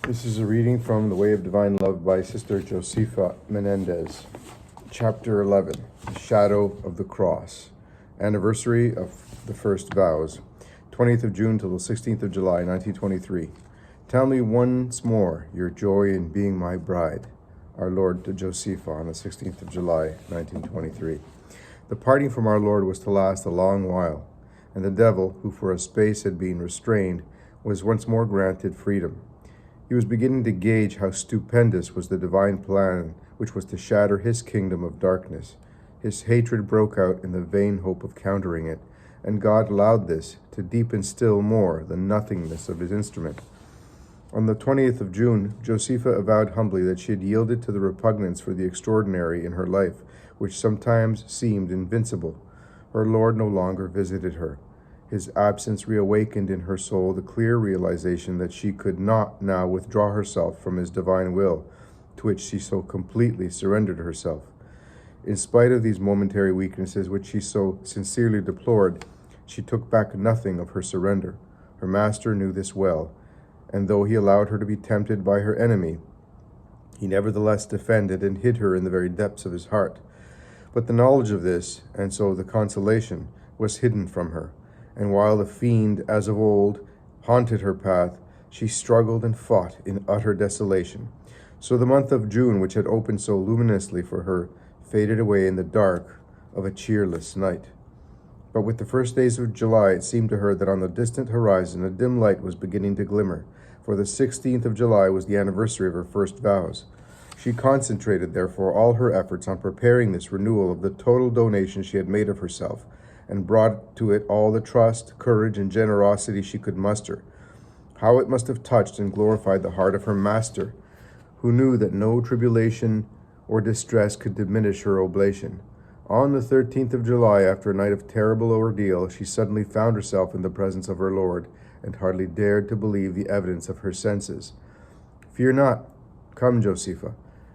This is a reading from The Way of Divine Love by Sister Josefa Menendez, Chapter 11, The Shadow of the Cross, Anniversary of the First Vows, 20th of June till the 16th of July, 1923. Tell me once more your joy in being my bride. Our Lord to Josefa on the 16th of July, 1923. The parting from our Lord was to last a long while, and the devil, who for a space had been restrained, was once more granted freedom. He was beginning to gauge how stupendous was the divine plan which was to shatter his kingdom of darkness. His hatred broke out in the vain hope of countering it, and God allowed this to deepen still more the nothingness of his instrument. On the 20th of June, Josefa avowed humbly that she had yielded to the repugnance for the extraordinary in her life, which sometimes seemed invincible. Her Lord no longer visited her. His absence reawakened in her soul the clear realization that she could not now withdraw herself from his divine will, to which she so completely surrendered herself. In spite of these momentary weaknesses which she so sincerely deplored, she took back nothing of her surrender. Her master knew this well, and though he allowed her to be tempted by her enemy, he nevertheless defended and hid her in the very depths of his heart. But the knowledge of this, and so the consolation, was hidden from her. And while the fiend, as of old, haunted her path, she struggled and fought in utter desolation. So the month of June, which had opened so luminously for her, faded away in the dark of a cheerless night. But with the first days of July, it seemed to her that on the distant horizon a dim light was beginning to glimmer, for the 16th of July was the anniversary of her first vows. She concentrated, therefore, all her efforts on preparing this renewal of the total donation she had made of herself, and brought to it all the trust, courage, and generosity she could muster. How it must have touched and glorified the heart of her master, who knew that no tribulation or distress could diminish her oblation. On the 13th of July, after a night of terrible ordeal, she suddenly found herself in the presence of her Lord, and hardly dared to believe the evidence of her senses. "Fear not. Come, Josefa."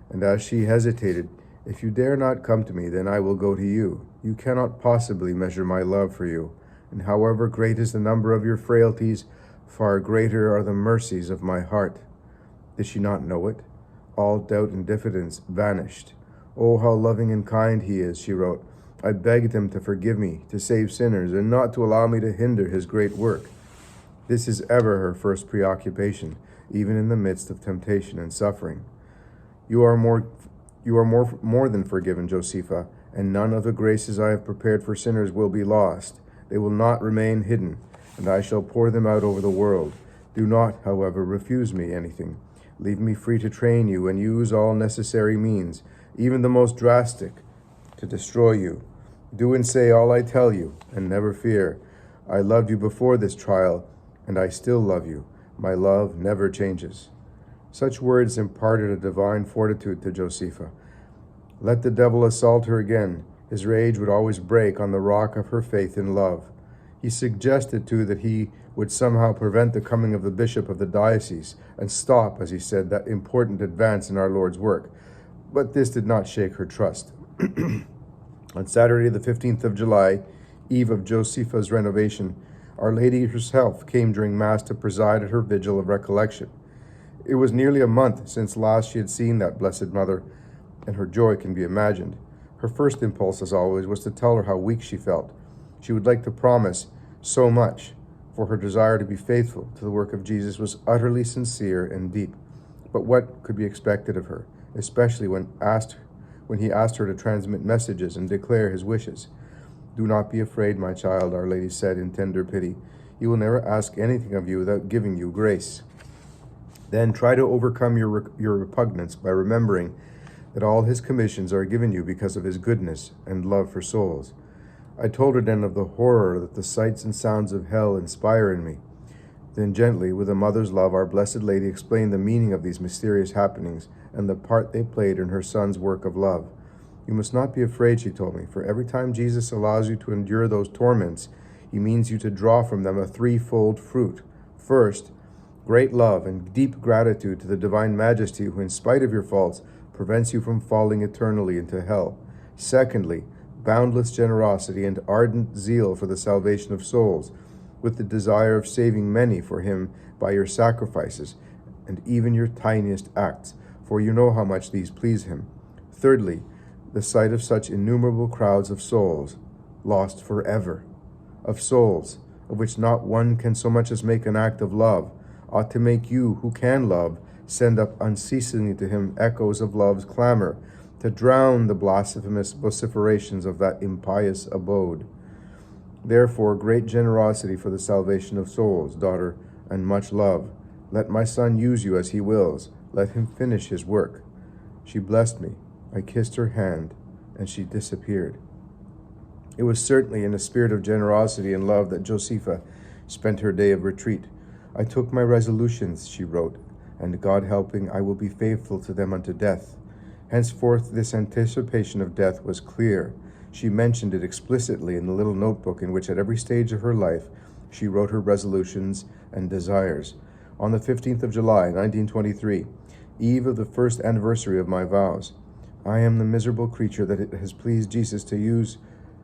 And as she hesitated, "If you dare not come to me, then I will go to you. You cannot possibly measure my love for you, and however great is the number of your frailties, far greater are the mercies of my heart." Did she not know it? All doubt and diffidence vanished. "Oh, how loving and kind he is," she wrote. "I begged him to forgive me, to save sinners, and not to allow me to hinder his great work." This is ever her first preoccupation, even in the midst of temptation and suffering. You are more than forgiven, Josefa, and none of the graces I have prepared for sinners will be lost. They will not remain hidden, and I shall pour them out over the world. Do not, however, refuse me anything. Leave me free to train you and use all necessary means, even the most drastic, to destroy you. Do and say all I tell you, and never fear. I loved you before this trial, and I still love you. My love never changes. Such words imparted a divine fortitude to Josefa. Let the devil assault her again. His rage would always break on the rock of her faith in love. He suggested, too, that he would somehow prevent the coming of the bishop of the diocese and stop, as he said, that important advance in our Lord's work. But this did not shake her trust. On Saturday, the 15th of July, eve of Josefa's renovation, Our Lady herself came during Mass to preside at her vigil of recollection. It was nearly a month since last she had seen that Blessed Mother, and her joy can be imagined. Her first impulse, as always, was to tell her how weak she felt. She would like to promise so much, for her desire to be faithful to the work of Jesus was utterly sincere and deep. But what could be expected of her, especially when he asked her to transmit messages and declare his wishes? "Do not be afraid, my child," Our Lady said in tender pity. "He will never ask anything of you without giving you grace. Then try to overcome your repugnance by remembering that all his commissions are given you because of his goodness and love for souls." I told her then of the horror that the sights and sounds of hell inspire in me. Then gently, with a mother's love, Our Blessed Lady explained the meaning of these mysterious happenings and the part they played in her Son's work of love. "You must not be afraid," she told me, "for every time Jesus allows you to endure those torments, he means you to draw from them a threefold fruit. First, great love and deep gratitude to the Divine Majesty who, in spite of your faults, prevents you from falling eternally into hell. Secondly, boundless generosity and ardent zeal for the salvation of souls, with the desire of saving many for him by your sacrifices, and even your tiniest acts, for you know how much these please him. Thirdly, the sight of such innumerable crowds of souls, lost forever, of souls, of which not one can so much as make an act of love, ought to make you, who can love, send up unceasingly to him echoes of love's clamor, to drown the blasphemous vociferations of that impious abode. Therefore, great generosity for the salvation of souls, daughter, and much love. Let my son use you as he wills. Let him finish his work. She blessed me. I kissed her hand, and she disappeared. It was certainly in a spirit of generosity and love that Josefa spent her day of retreat. I took my resolutions, she wrote, and God helping, I will be faithful to them unto death. Henceforth, this anticipation of death was clear. She mentioned it explicitly in the little notebook in which at every stage of her life she wrote her resolutions and desires. On the 15th of July, 1923, eve of the first anniversary of my vows, I am the miserable creature that it has pleased Jesus to use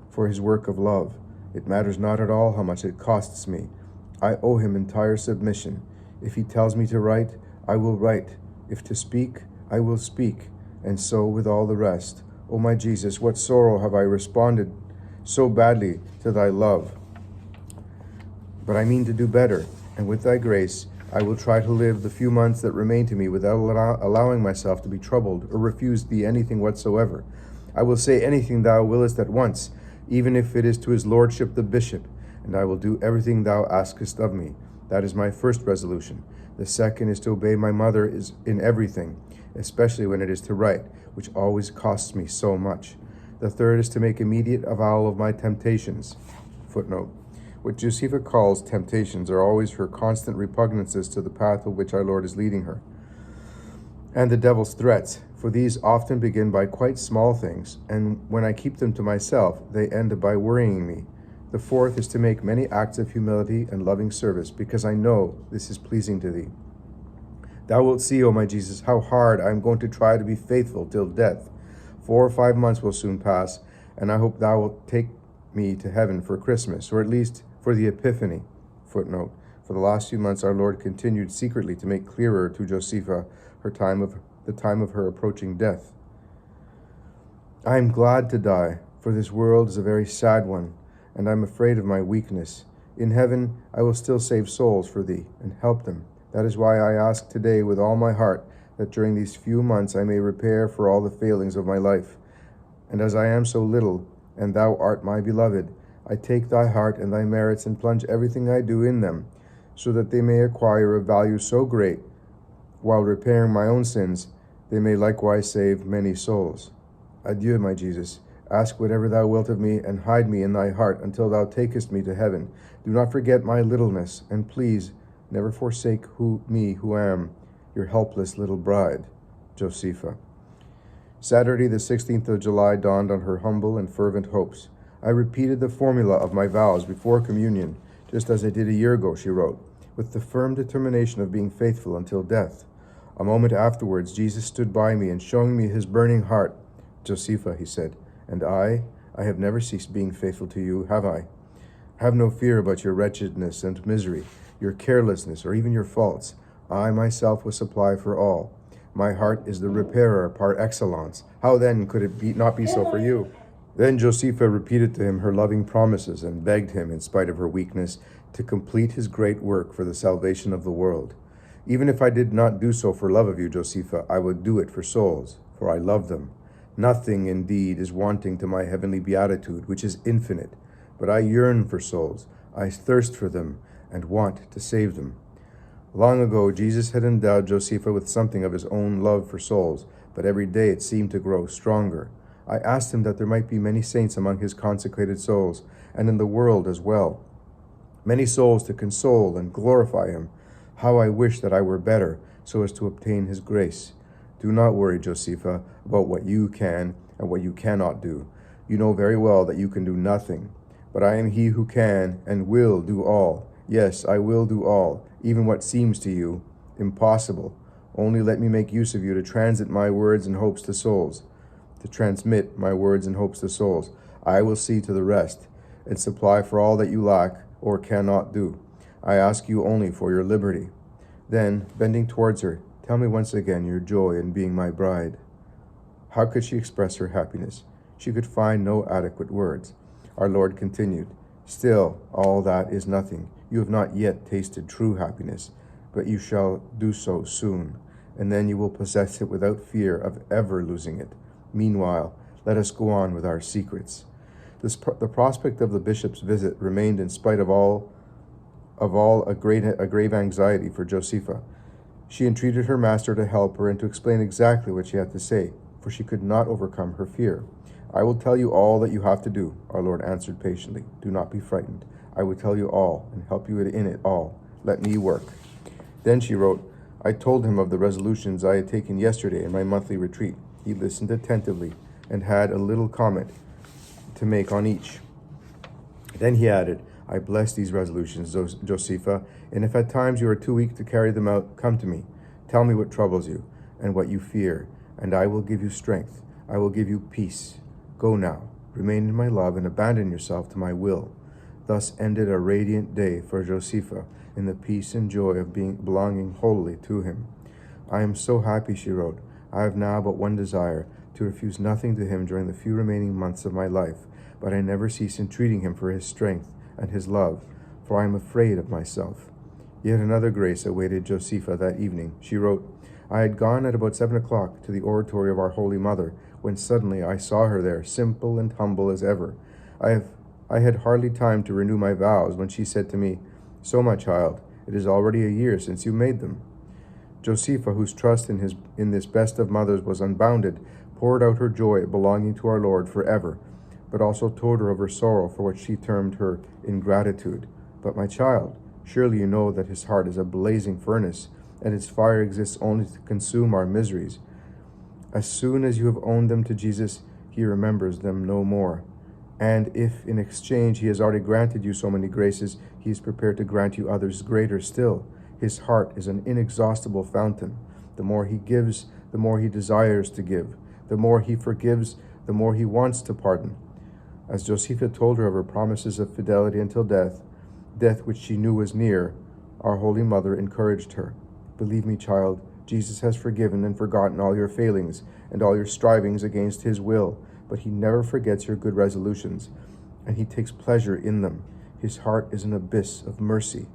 for his work of love. It matters not at all how much it costs me. I owe him entire submission. If he tells me to write, I will write. If to speak, I will speak. And so with all the rest. O my Jesus, what sorrow have I responded so badly to thy love? But I mean to do better, and with thy grace, I will try to live the few months that remain to me without allowing myself to be troubled or refuse thee anything whatsoever. I will say anything thou willest at once, even if it is to his lordship the bishop, and I will do everything thou askest of me. That is my first resolution. The second is to obey my mother in everything, especially when it is to write, which always costs me so much. The third is to make immediate avowal of my temptations. Footnote. What Josefa calls temptations are always her constant repugnances to the path of which our Lord is leading her, and the devil's threats, for these often begin by quite small things, and when I keep them to myself, they end by worrying me. The fourth is to make many acts of humility and loving service, because I know this is pleasing to thee. Thou wilt see, O my Jesus, how hard I am going to try to be faithful till death. 4 or 5 months will soon pass, and I hope thou wilt take me to heaven for Christmas, or at least for the Epiphany. Footnote. For the last few months our Lord continued secretly to make clearer to Josefa the time of her approaching death. I am glad to die, for this world is a very sad one, and I am afraid of my weakness. In heaven I will still save souls for thee, and help them. That is why I ask today with all my heart that during these few months I may repair for all the failings of my life. And as I am so little, and thou art my beloved, I take thy heart and thy merits and plunge everything I do in them, so that they may acquire a value so great, while repairing my own sins, they may likewise save many souls. Adieu, my Jesus. Ask whatever thou wilt of me, and hide me in thy heart until thou takest me to heaven. Do not forget my littleness, and please never forsake me who am your helpless little bride, Josefa. Saturday, the 16th of July, dawned on her humble and fervent hopes. I repeated the formula of my vows before communion, just as I did a year ago, she wrote, with the firm determination of being faithful until death. A moment afterwards, Jesus stood by me and showing me his burning heart. Josefa, he said, and I have never ceased being faithful to you, have I? Have no fear about your wretchedness and misery, your carelessness, or even your faults. I myself will supply for all. My heart is the repairer par excellence. How then could it not be so for you? Then Josefa repeated to him her loving promises and begged him, in spite of her weakness, to complete his great work for the salvation of the world. Even if I did not do so for love of you, Josefa, I would do it for souls, for I love them. Nothing, indeed, is wanting to my heavenly beatitude, which is infinite, but I yearn for souls. I thirst for them and want to save them. Long ago, Jesus had endowed Josefa with something of his own love for souls, but every day it seemed to grow stronger. I asked him that there might be many saints among his consecrated souls, and in the world as well. Many souls to console and glorify him. How I wish that I were better, so as to obtain his grace. Do not worry, Josefa, about what you can and what you cannot do. You know very well that you can do nothing. But I am he who can and will do all. Yes, I will do all, even what seems to you impossible. Only let me make use of you to transmit my words and hopes to souls. I will see to the rest, and supply for all that you lack or cannot do. I ask you only for your liberty. Then, bending towards her, tell me once again your joy in being my bride. How could she express her happiness? She could find no adequate words. Our Lord continued, Still, all that is nothing. You have not yet tasted true happiness, but you shall do so soon, and then you will possess it without fear of ever losing it. Meanwhile, let us go on with our secrets. The prospect of the bishop's visit remained, in spite of all a grave anxiety for Josefa. She entreated her master to help her and to explain exactly what she had to say, for she could not overcome her fear. I will tell you all that you have to do, our Lord answered patiently. Do not be frightened. I will tell you all and help you in it all. Let me work. Then she wrote, I told him of the resolutions I had taken yesterday in my monthly retreat. He listened attentively and had a little comment to make on each. Then he added, I bless these resolutions, Josefa, and if at times you are too weak to carry them out, come to me. Tell me what troubles you and what you fear, and I will give you strength. I will give you peace. Go now, remain in my love, and abandon yourself to my will. Thus ended a radiant day for Josefa in the peace and joy of belonging wholly to him. I am so happy, she wrote. I have now but one desire, to refuse nothing to him during the few remaining months of my life, but I never cease entreating him for his strength and his love, for I am afraid of myself. Yet another grace awaited Josefa that evening. She wrote, I had gone at about 7 o'clock to the oratory of our Holy Mother, when suddenly I saw her there, simple and humble as ever. I had hardly time to renew my vows when she said to me, So, my child, it is already a year since you made them. Josefa, whose trust in this best of mothers was unbounded, poured out her joy at belonging to our Lord forever, but also told her of her sorrow for what she termed her ingratitude. But, my child, surely you know that his heart is a blazing furnace, and its fire exists only to consume our miseries. As soon as you have owned them to Jesus, he remembers them no more. And if in exchange he has already granted you so many graces, he is prepared to grant you others greater still. His heart is an inexhaustible fountain. The more he gives, the more he desires to give. The more he forgives, the more he wants to pardon. As Josefa told her of her promises of fidelity until death which she knew was near, our Holy Mother encouraged her. Believe me, child, Jesus has forgiven and forgotten all your failings and all your strivings against his will, but he never forgets your good resolutions, and he takes pleasure in them. His heart is an abyss of mercy,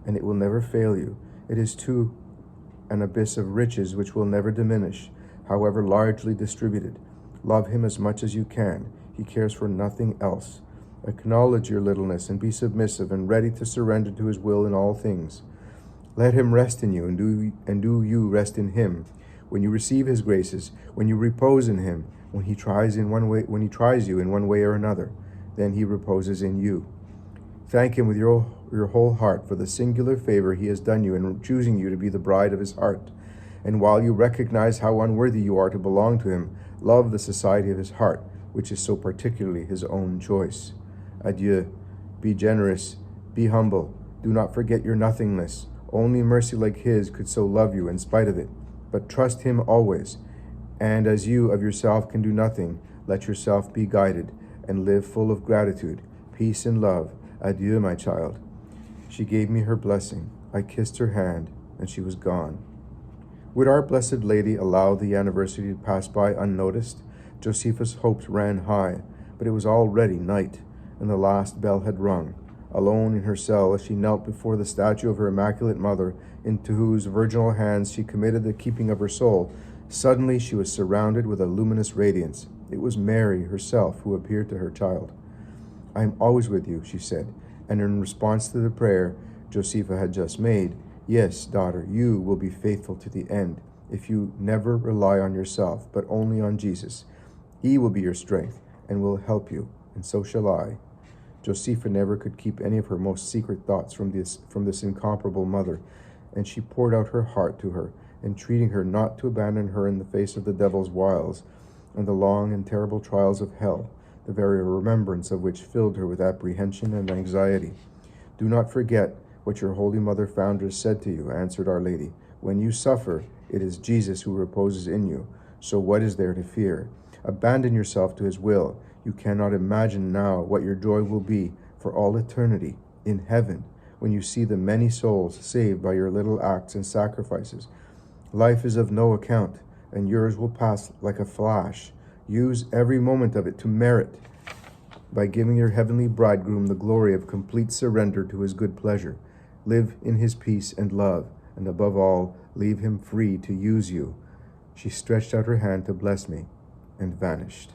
and it will never fail you. It is too an abyss of riches which will never diminish, however largely distributed. Love him as much as you can. He cares for nothing else. Acknowledge your littleness and be submissive and ready to surrender to his will in all things. Let him rest in you, and do you rest in him. When you receive his graces, when you repose in him, when he tries you in one way or another, then he reposes in you. Thank him with your whole heart for the singular favor he has done you in choosing you to be the bride of his heart. And while you recognize how unworthy you are to belong to him, love the society of his heart, which is so particularly his own choice. Adieu. Be generous. Be humble. Do not forget your nothingness. Only mercy like his could so love you in spite of it. But trust him always. And as you of yourself can do nothing, let yourself be guided, and live full of gratitude, peace, and love. Adieu, my child. She gave me her blessing. I kissed her hand, and she was gone. Would our Blessed Lady allow the anniversary to pass by unnoticed? Josefa's hopes ran high, but it was already night, and the last bell had rung. Alone in her cell, as she knelt before the statue of her Immaculate Mother, into whose virginal hands she committed the keeping of her soul, suddenly she was surrounded with a luminous radiance. It was Mary herself who appeared to her child. I am always with you, she said, and in response to the prayer Josefa had just made, yes, daughter, you will be faithful to the end, if you never rely on yourself, but only on Jesus. He will be your strength and will help you, and so shall I. Josefa never could keep any of her most secret thoughts from this incomparable mother, and she poured out her heart to her, entreating her not to abandon her in the face of the devil's wiles and the long and terrible trials of hell, the very remembrance of which filled her with apprehension and anxiety. Do not forget what your Holy Mother Foundress said to you, answered Our Lady. When you suffer, it is Jesus who reposes in you, so what is there to fear? Abandon yourself to his will. You cannot imagine now what your joy will be for all eternity in heaven, when you see the many souls saved by your little acts and sacrifices. Life is of no account, and yours will pass like a flash. Use every moment of it to merit by giving your heavenly bridegroom the glory of complete surrender to his good pleasure. Live in his peace and love, and above all, leave him free to use you. She stretched out her hand to bless me and vanished.